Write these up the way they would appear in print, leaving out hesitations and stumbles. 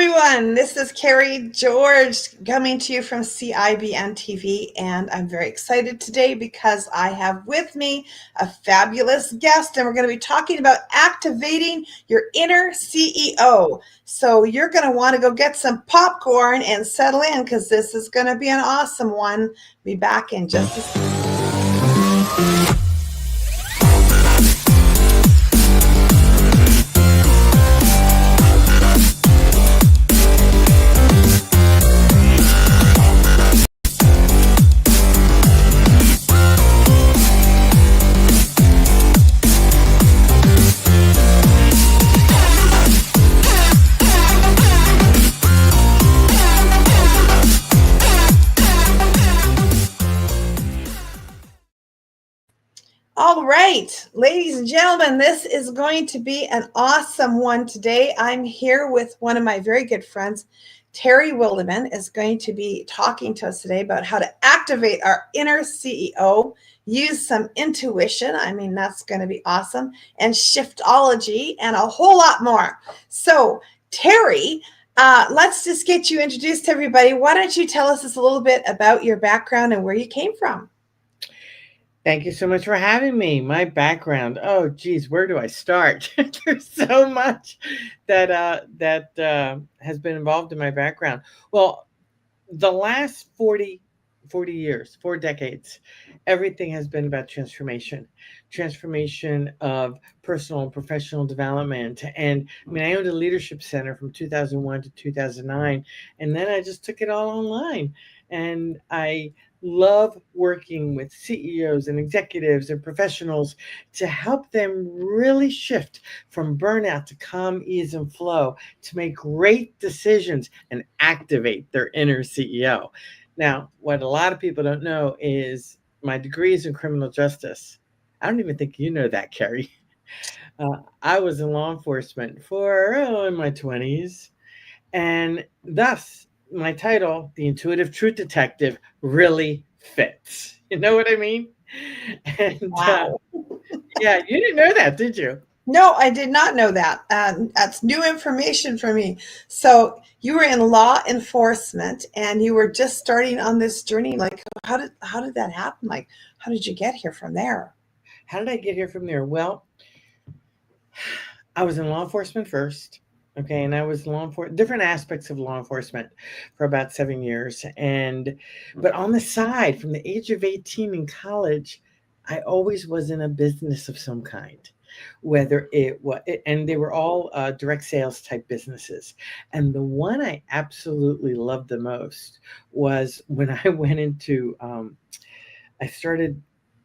everyone. This is Kerry George coming to you from CIBN TV, and I'm very excited today because I have with me a fabulous guest, and we're going to be talking about activating your inner CEO. So you're going to want to go get some popcorn and settle in because this is going to be an awesome one. Be back in just a second. All right, ladies and gentlemen, this is going to be an awesome one today. I'm here with one of my very good friends. Terry Wildemann is going to be talking to us today about how to activate our inner CEO, use some intuition. I mean, that's going to be awesome, and shiftology, and a whole lot more. So, Terry, let's just get you introduced to everybody. Why don't you tell us just a little bit about your background and where you came from? Thank you so much for having me. My background. Oh, geez, where do I start? There's so much that has been involved in my background. Well, the last 40 years, 4 decades, everything has been about transformation of personal and professional development. And I mean, I owned a leadership center from 2001 to 2009, and then I just took it all online. And I love working with CEOs and executives and professionals to help them really shift from burnout to calm, ease, and flow, to make great decisions and activate their inner CEO. Now, what a lot of people don't know is my degree is in criminal justice. I don't even think you know that, Kerry. I was in law enforcement for in my 20s, and thus my title, The Intuitive Truth Detective, really fits. You know what I mean? And Wow. yeah, you didn't know that, did you? No, I did not know that. That's new information for me. So you were in law enforcement and you were just starting on this journey. Like, how did that happen? Like, how did you get here from there? How did I get here from there? Well, I was in law enforcement first. Okay, and I was law enforcement, different aspects of law enforcement for about 7 years. But on the side, from the age of 18 in college, I always was in a business of some kind, whether it was, and they were all direct sales type businesses. And the one I absolutely loved the most was when I went into, I started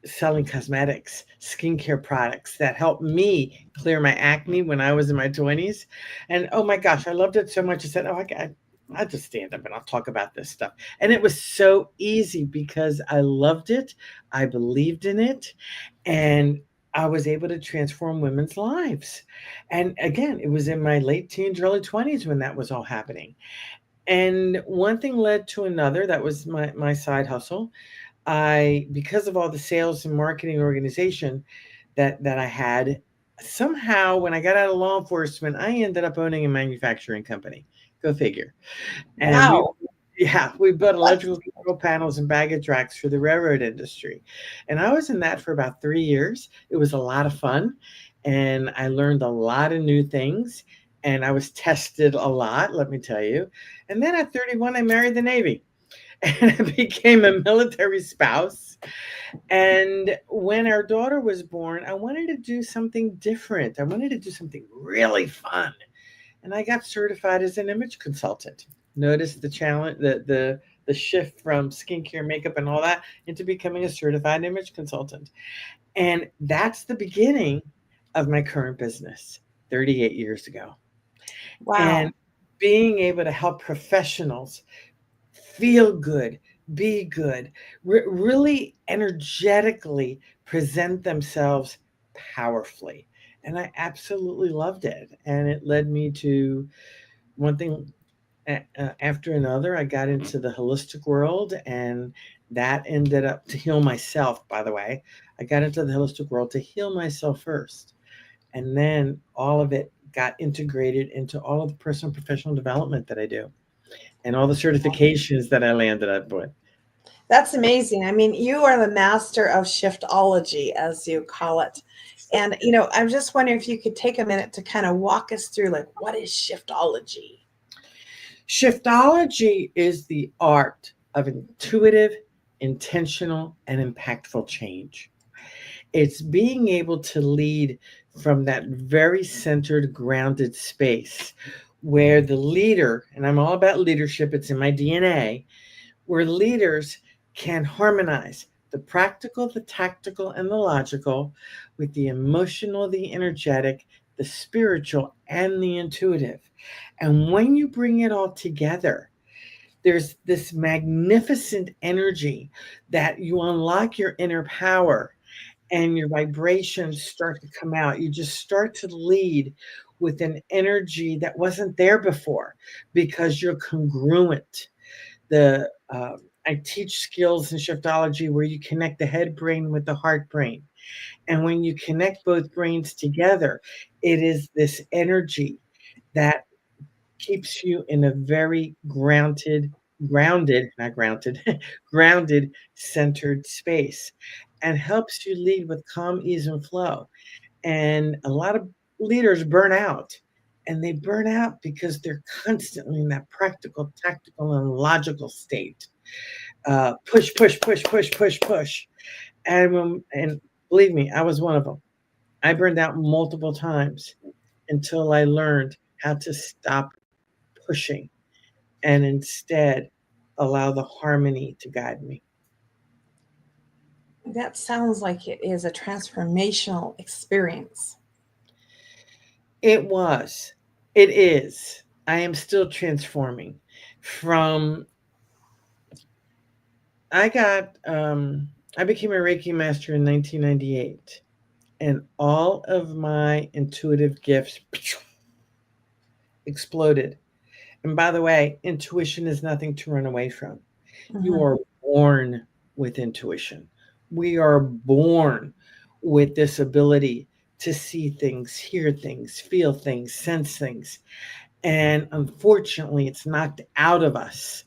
selling cosmetics, skincare products that helped me clear my acne when I was in my 20s. And oh my gosh, I loved it so much. I said, I'll just stand up and I'll talk about this stuff. And it was so easy because I loved it. I believed in it. And I was able to transform women's lives. And again, it was in my late teens, early 20s when that was all happening. And one thing led to another. That was my side hustle. Because of all the sales and marketing organization that I had, somehow when I got out of law enforcement, I ended up owning a manufacturing company. Go figure. And Wow. we built That's electrical control panels and baggage racks for the railroad industry. And I was in that for about 3 years. It was a lot of fun, and I learned a lot of new things. And I was tested a lot, let me tell you. And then at 31, I married the Navy. And I became a military spouse. And when our daughter was born, I wanted to do something different. I wanted to do something really fun. And I got certified as an image consultant. Notice the challenge, the shift from skincare, makeup, and all that into becoming a certified image consultant. And that's the beginning of my current business 38 years ago. And wow. being able to help professionals feel good, be good, really energetically present themselves powerfully. And I absolutely loved it. And it led me to one thing after another. I got into the holistic world, and that ended up to heal myself, by the way. I got into the holistic world to heal myself first. And then all of it got integrated into all of the personal and professional development that I do and all the certifications that I landed up with. That's amazing. I mean, you are the master of shiftology, as you call it. And, I'm just wondering if you could take a minute to kind of walk us through, like, what is shiftology? Shiftology is the art of intuitive, intentional, and impactful change. It's being able to lead from that very centered, grounded space where the leader, and I'm all about leadership, it's in my DNA, where leaders can harmonize the practical, the tactical, and the logical with the emotional, the energetic, the spiritual, and the intuitive. And when you bring it all together, there's this magnificent energy that you unlock your inner power and your vibrations start to come out. You just start to lead with an energy that wasn't there before because you're congruent. I teach skills in shiftology where you connect the head brain with the heart brain. And when you connect both brains together, it is this energy that keeps you in a very not grounded, grounded, centered space and helps you lead with calm, ease, and flow. And a lot of leaders burn out. And they burn out because they're constantly in that practical, tactical, and logical state. Push, push, push, push, push, push. And believe me, I was one of them. I burned out multiple times until I learned how to stop pushing and instead allow the harmony to guide me. That sounds like it is a transformational experience. It was. It is. I am still transforming from I became a Reiki master in 1998 and all of my intuitive gifts exploded. And by the way, intuition is nothing to run away from. You are born with intuition. We are born with this ability to see things, hear things, feel things, sense things. And unfortunately, it's knocked out of us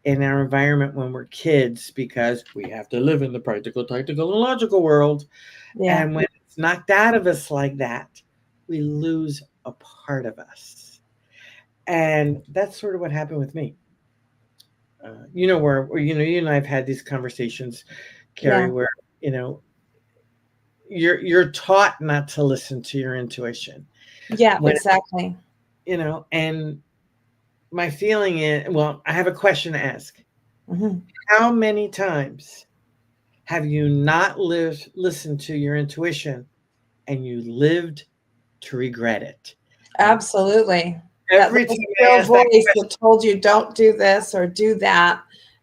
in our environment when we're kids because we have to live in the practical, tactical, and logical world. Yeah. And when it's knocked out of us like that, we lose a part of us. And that's sort of what happened with me. Where you and I have had these conversations, Kerry, where you're taught not to listen to your intuition. Yeah, exactly. And my feeling is, well, I have a question to ask. Mm-hmm. How many times have you not listened to your intuition and you lived to regret it? Absolutely. Every that little voice that told you don't do this or do that,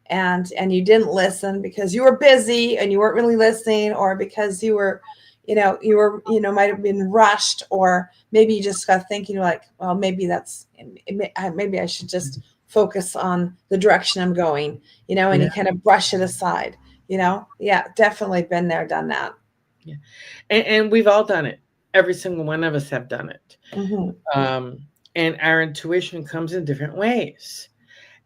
and you didn't listen because you were busy and you weren't really listening, or because you were might have been rushed, or maybe you just got thinking like, well, maybe I should just focus on the direction I'm going, and you kind of brush it aside, Yeah, definitely been there, done that. Yeah. And we've all done it. Every single one of us have done it. Mm-hmm. And our intuition comes in different ways,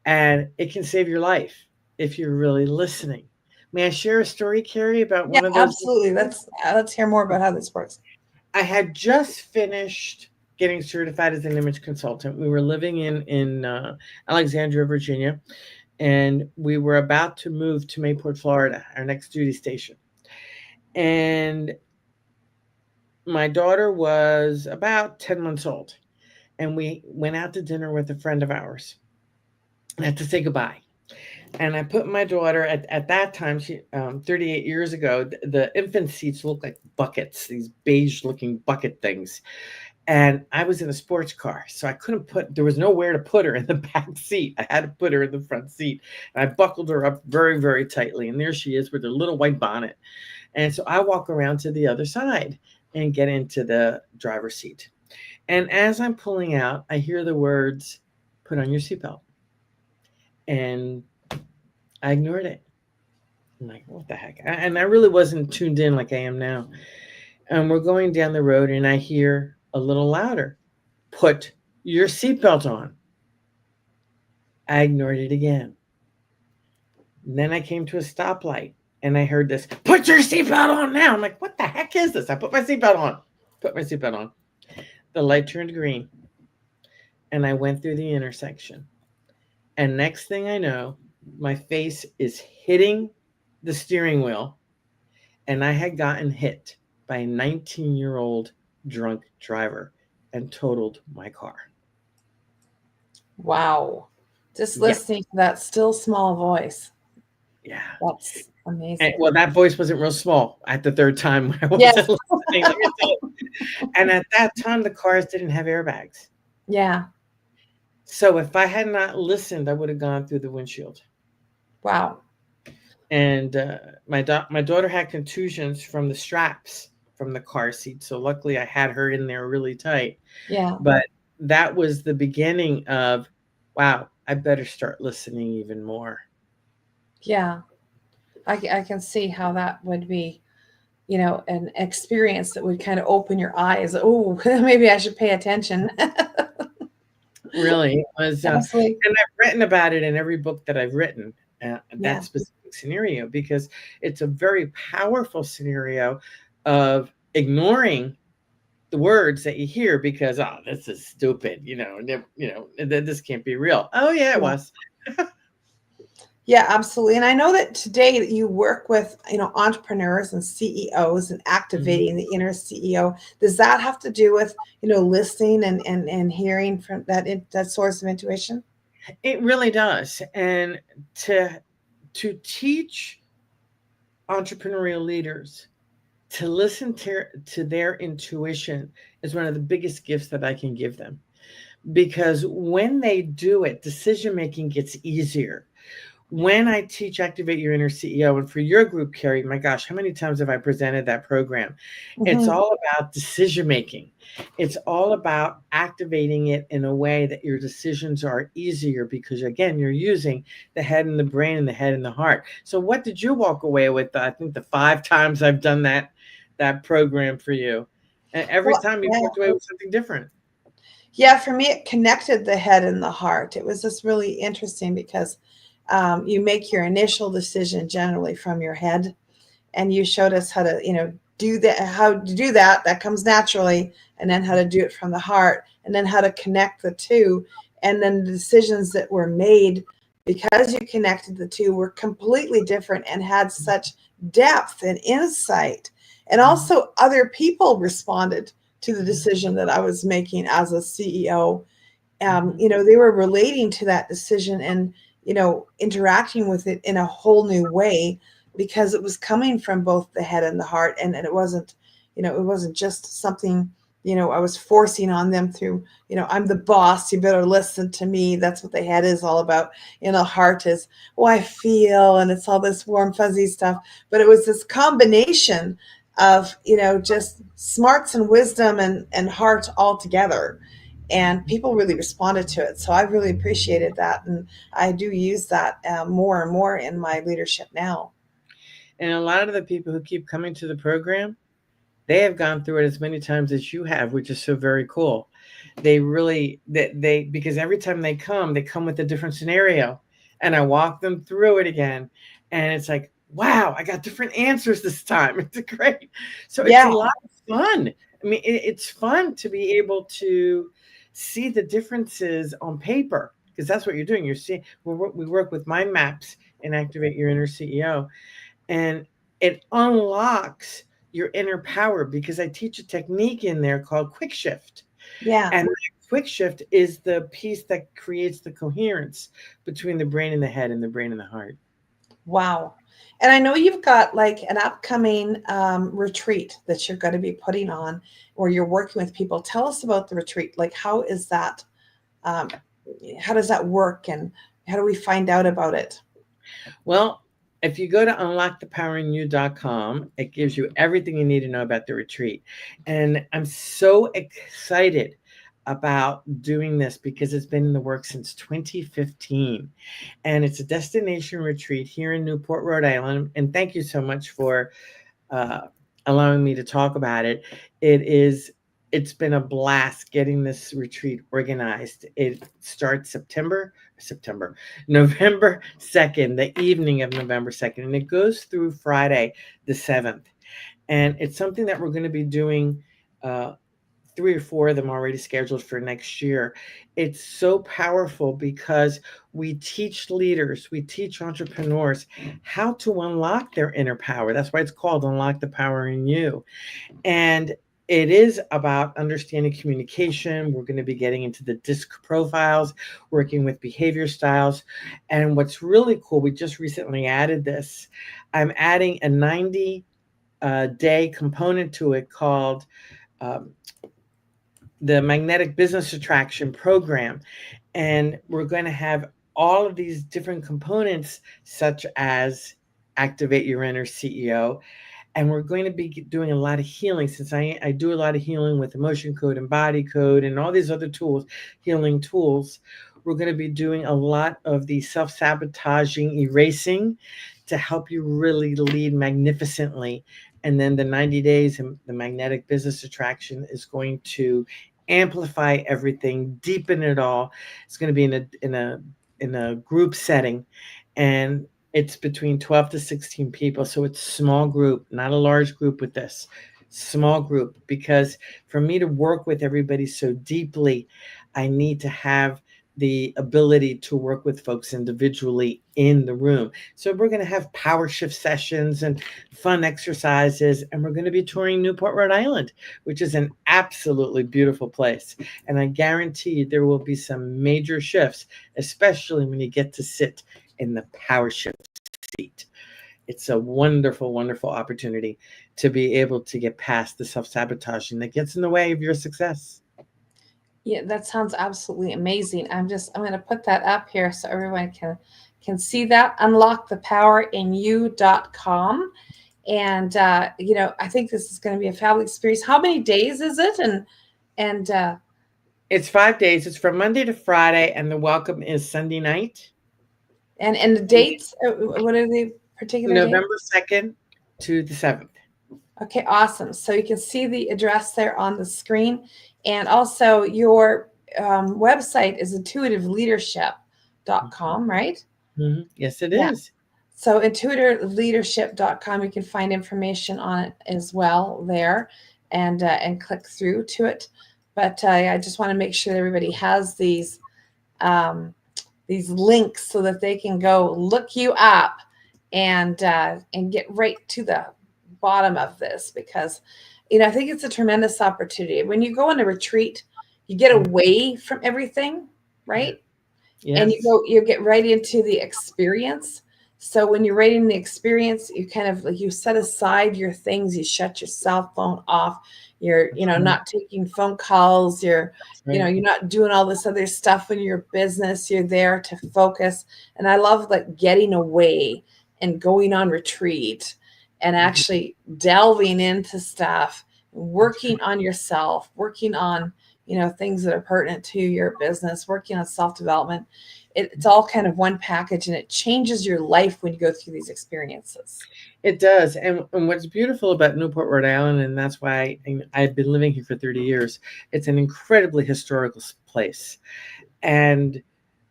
and it can save your life if you're really listening. May I share a story, Kerry, about one of those? Absolutely. Let's hear more about how this works. I had just finished getting certified as an image consultant. We were living in Alexandria, Virginia, and we were about to move to Mayport, Florida, our next duty station. And my daughter was about 10 months old, and we went out to dinner with a friend of ours. I had to say goodbye. And I put my daughter at that time, she 38 years ago, the infant seats looked like buckets, these beige looking bucket things. And I was in a sports car, so there was nowhere to put her in the back seat. I had to put her in the front seat. And I buckled her up very, very tightly. And there she is with her little white bonnet. And so I walk around to the other side and get into the driver's seat. And as I'm pulling out, I hear the words, "Put on your seatbelt." And I ignored it. I'm like, what the heck? And I really wasn't tuned in like I am now. And we're going down the road, and I hear a little louder, Put your seatbelt on. I ignored it again. And then I came to a stoplight and I heard this, put your seatbelt on now. I'm like, what the heck is this? I put my seatbelt on. Put my seatbelt on. The light turned green and I went through the intersection. And next thing I know, my face is hitting the steering wheel and I had gotten hit by a 19-year-old drunk driver and totaled my car. Wow. Just Yeah. listening to that still small voice. Yeah. That's amazing. And, well, that voice wasn't real small at the third time when I wasn't Yes. listening. Let me tell you. And at that time, the cars didn't have airbags. Yeah. So if I had not listened, I would have gone through the windshield. Wow. And my daughter had contusions from the straps from the car seat. So luckily I had her in there really tight. Yeah. But that was the beginning of, wow, I better start listening even more. Yeah. I can see how that would be, an experience that would kind of open your eyes. Oh, maybe I should pay attention. Really, it was, Absolutely. and I've written about it in every book that I've written, Yeah. that specific scenario, because it's a very powerful scenario of ignoring the words that you hear because, oh, this is stupid, this can't be real. Oh yeah, it was. Yeah, absolutely. And I know that today that you work with, entrepreneurs and CEOs and activating the inner CEO. Does that have to do with, listening and hearing from that source of intuition? It really does. And to teach entrepreneurial leaders to listen to their intuition is one of the biggest gifts that I can give them. Because when they do it, decision making gets easier. When I teach Activate Your Inner CEO, and for your group, Kerry, my gosh, how many times have I presented that program? It's all about decision making. It's all about activating it in a way that your decisions are easier because, again, you're using the head and the brain and the head and the heart. So what did you walk away with? I think the 5 times I've done that program for you. And every time you walked away with something different. Yeah, for me, it connected the head and the heart. It was just really interesting because you make your initial decision generally from your head, and you showed us how to, do that, how to do that. That comes naturally, and then how to do it from the heart, and then how to connect the two, and then the decisions that were made because you connected the two were completely different and had such depth and insight, and also other people responded to the decision that I was making as a CEO. They were relating to that decision and interacting with it in a whole new way because it was coming from both the head and the heart, and it wasn't just something I was forcing on them through I'm the boss, you better listen to me. That's what the head is all about. Heart is, oh, I feel, and it's all this warm fuzzy stuff, but it was this combination of just smarts and wisdom and heart all together, and people really responded to it. So I really appreciated that, and I do use that more and more in my leadership now. And a lot of the people who keep coming to the program, they have gone through it as many times as you have, which is so very cool. They really, because every time they come with a different scenario, and I walk them through it again, and it's like, wow, I got different answers this time. It's great. So it's a lot of fun. I mean, it's fun to be able to see the differences on paper, because that's what you're doing. You're seeing, we work with mind maps and Activate Your Inner CEO, and it unlocks your inner power because I teach a technique in there called quick shift. Yeah. And quick shift is the piece that creates the coherence between the brain and the head and the brain and the heart. Wow. And I know you've got like an upcoming retreat that you're going to be putting on, where you're working with people. Tell us about the retreat. Like, how is that? How does that work, and how do we find out about it? Well, if you go to unlockthepowerinyou.com, it gives you everything you need to know about the retreat. And I'm so excited about doing this because it's been in the works since 2015. And it's a destination retreat here in Newport, Rhode Island. And thank you so much for allowing me to talk about it. It is it's been a blast getting this retreat organized. It starts September, November 2nd, the evening of November 2nd, and it goes through Friday the 7th. And it's something that we're going to be doing. 3 or 4 of them already scheduled for next year. It's so powerful because we teach leaders, we teach entrepreneurs how to unlock their inner power. That's why it's called Unlock the Power in You. And it is about understanding communication. We're going to be getting into the DISC profiles, working with behavior styles. And what's really cool, we just recently added this. I'm adding a 90-day component to it called um, the Magnetic Business Attraction Program. And we're going to have all of these different components, such as activate your inner CEO. And we're going to be doing a lot of healing, since I do a lot of healing with emotion code and body code and all these other tools, healing tools. We're going to be doing a lot of the self-sabotaging erasing to help you really lead magnificently. And then the 90 days and the magnetic business attraction is going to amplify everything, deepen it all. It's going to be in a group setting, and it's between 12 to 16 people. So it's small group, not a large group with this. Small group, because for me to work with everybody so deeply, I need to have the ability to work with folks individually in the room. So we're going to have power shift sessions and fun exercises, and we're going to be touring Newport, Rhode Island, which is an absolutely beautiful place. And I guarantee there will be some major shifts, especially when you get to sit in the power shift seat. It's a wonderful, wonderful opportunity to be able to get past the self-sabotaging that gets in the way of your success. Yeah, that sounds absolutely amazing. I'm going to put that up here so everyone can see that. Unlockthepowerinyou.com. And I think this is going to be a fabulous experience. How many days is it? And It's 5 days. It's from Monday to Friday, and the welcome is Sunday night. And the dates, what are the particular dates? November 2nd to the 7th. Okay, awesome. So you can see the address there on the screen. And also your website is intuitiveleadership.com, right? Mm-hmm. Yes, it is. So intuitiveleadership.com, you can find information on it as well there, and click through to it. But I just want to make sure that everybody has these links so that they can go look you up and get right to the bottom of this, because I think it's a tremendous opportunity. When you go on a retreat, you get away from everything, right? Yes. And you get right into the experience. So when you're right in the experience, you kind of you set aside your things, you shut your cell phone off, you're not taking phone calls, you're you're not doing all this other stuff in your business. You're there to focus. And I love getting away and going on retreat and actually delving into stuff, working on yourself, working on things that are pertinent to your business, working on self-development. It's all kind of one package, and it changes your life when you go through these experiences. It does. And what's beautiful about Newport, Rhode Island, and that's why I've been living here for 30 years, it's an incredibly historical place. And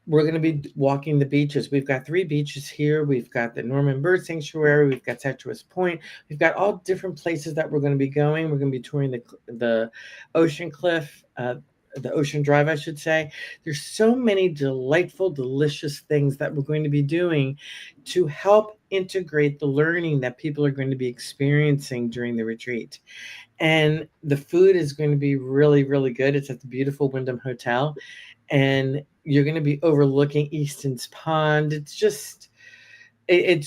we're going to be walking the beaches. We've got 3 beaches here. We've got the Norman Bird Sanctuary. We've got Tetris Point. We've got all different places that we're going to be going. We're going to be touring the Ocean Cliff, the Ocean Drive, I should say. There's so many delightful, delicious things that we're going to be doing to help integrate the learning that people are going to be experiencing during the retreat. And the food is going to be really, really good. It's at the beautiful Wyndham Hotel. And you're going to be overlooking Easton's Pond. It's just a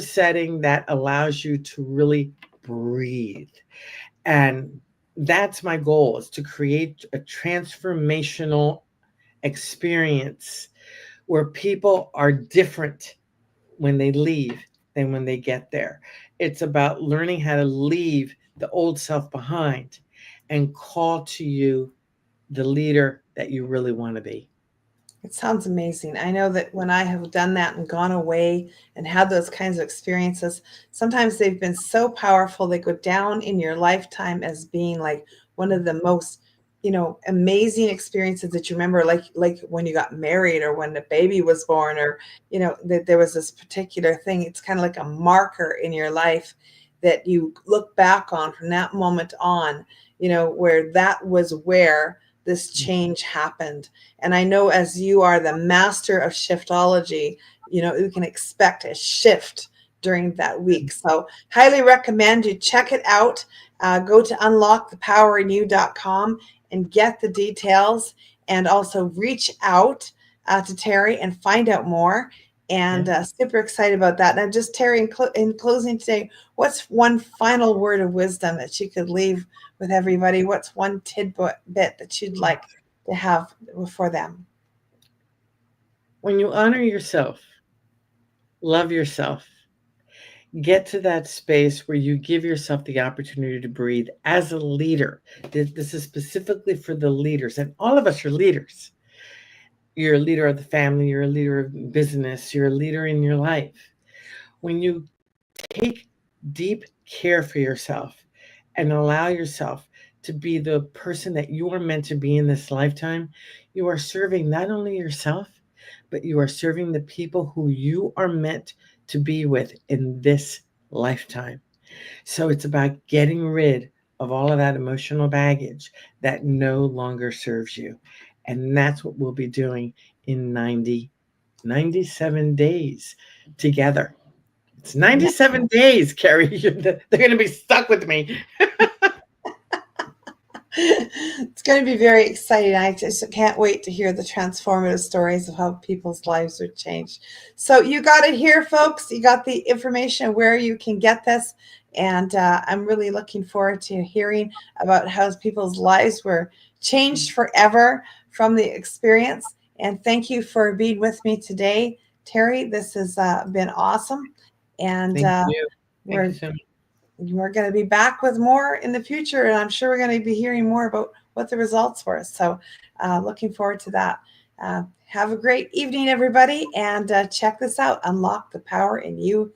setting that allows you to really breathe. And that's my goal, is to create a transformational experience where people are different when they leave than when they get there. It's about learning how to leave the old self behind and call to you the leader that you really want to be. It sounds amazing. I know that when I have done that and gone away and had those kinds of experiences, sometimes they've been so powerful, they go down in your lifetime as being like one of the most, amazing experiences that you remember, like when you got married or when the baby was born, or, that there was this particular thing. It's kind of like a marker in your life that you look back on from that moment on, where that was where this change happened. And I know, as you are the master of shiftology, you can expect a shift during that week. So highly recommend you check it out. Go to unlockthepowerinyou.com and get the details, and also reach out to Terry and find out more. And super excited about that. And just, Terry, in closing today, what's one final word of wisdom that you could leave with everybody? What's one tidbit that you'd like to have for them? When you honor yourself, love yourself, get to that space where you give yourself the opportunity to breathe as a leader. This is specifically for the leaders, and all of us are leaders. You're a leader of the family, you're a leader of business, you're a leader in your life. When you take deep care for yourself and allow yourself to be the person that you are meant to be in this lifetime, you are serving not only yourself, but you are serving the people who you are meant to be with in this lifetime. So it's about getting rid of all of that emotional baggage that no longer serves you. And that's what we'll be doing in 97 days together. It's 97 days, Kerry. They're going to be stuck with me. It's going to be very exciting. I just can't wait to hear the transformative stories of how people's lives are changed. So you got it here, folks. You got the information where you can get this. And I'm really looking forward to hearing about how people's lives were changed forever from the experience. And thank you for being with me today, Terry. This has been awesome. And Thank you. Thank you so much. We're going to be back with more in the future, and I'm sure we're going to be hearing more about what the results were. So looking forward to that. Have a great evening, everybody, and check this out, unlockthepowerinyou.com.